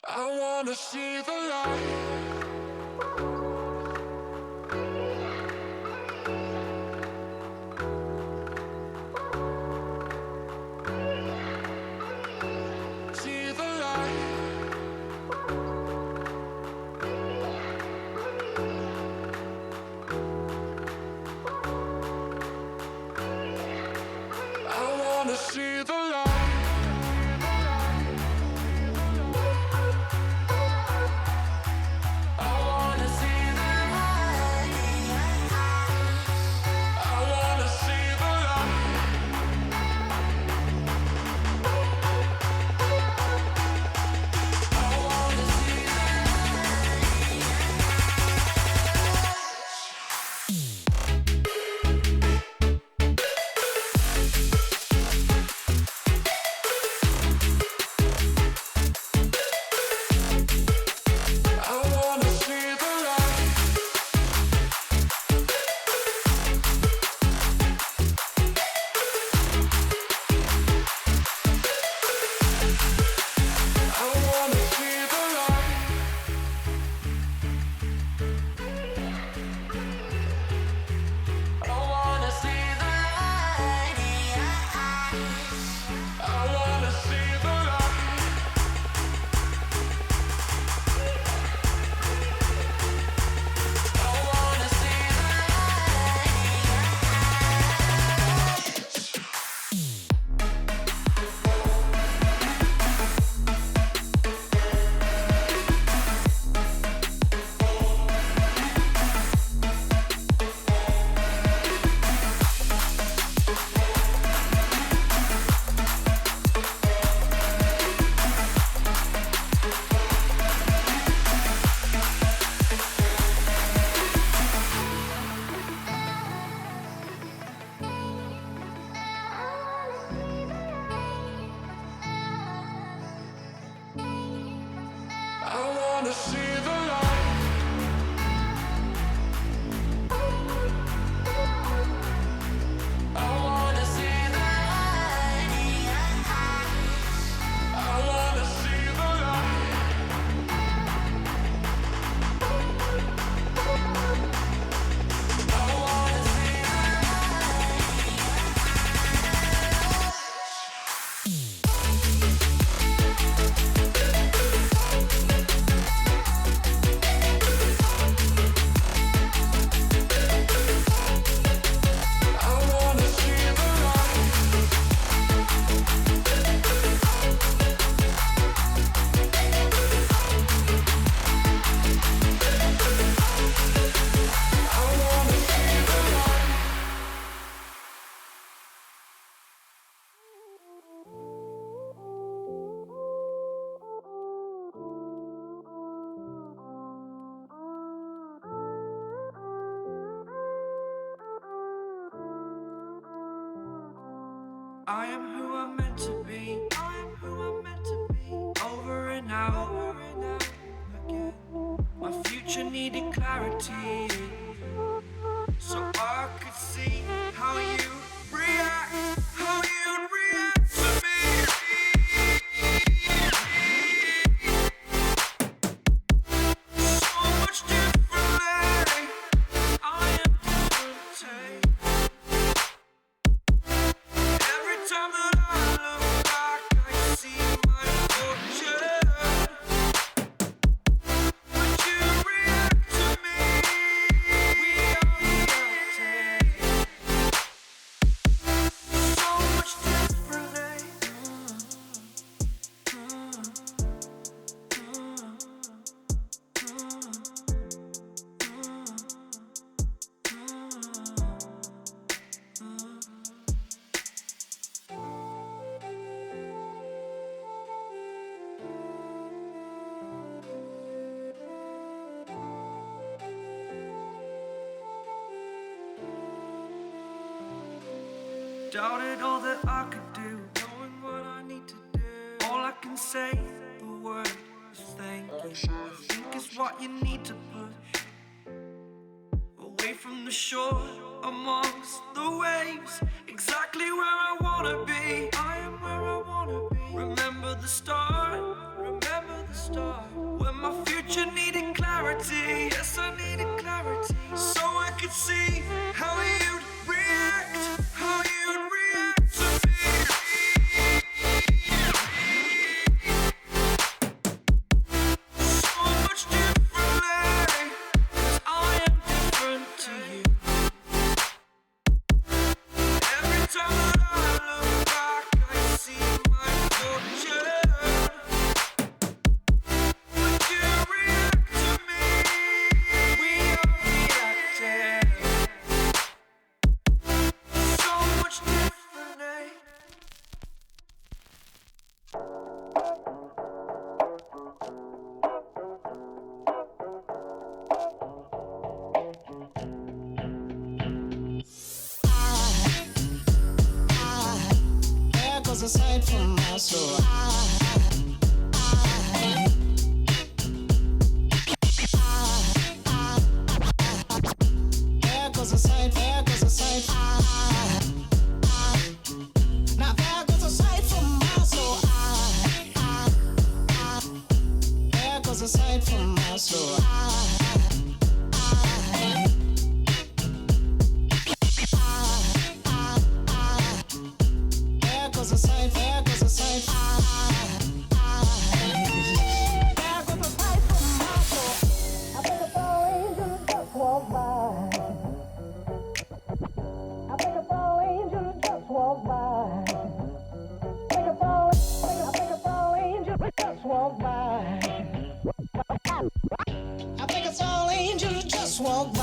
I wanna see the light. See the light. I wanna see the light. I am who I'm meant to be. I am who I'm meant to be. Over and out again. My future needed clarity, so I could see how you react, how you'd react to me. So much differently. I am different. Every time that I look back, I see my fortune. Would you react to me? We are reacting so much differently. Doubted all that I could do, knowing what I need to do. All I can say, the word is thank you. I think it's what you need to push away from the shore, amongst the waves. Exactly where I wanna be. I am where I wanna be. Remember the start, remember the start? When my future needed clarity, yes, I needed clarity, so I could see how you'd react, how you'd react to me. So much differently, 'cause I am different to you. Every time that I look back, I see my fortune. Would you react to me? We are reacting so much differently. There goes a sight from my soul. There goes a sight, there goes a sight. Now there goes a sight from my soul. There goes a sight from my soul. There goes a sight, there goes a sight. There goes a sight from my soul. I think a fallen angel just walked by. I think a fallen angel just walked by. I think a fallen angel just walked by. I think a fallen angel just walked by.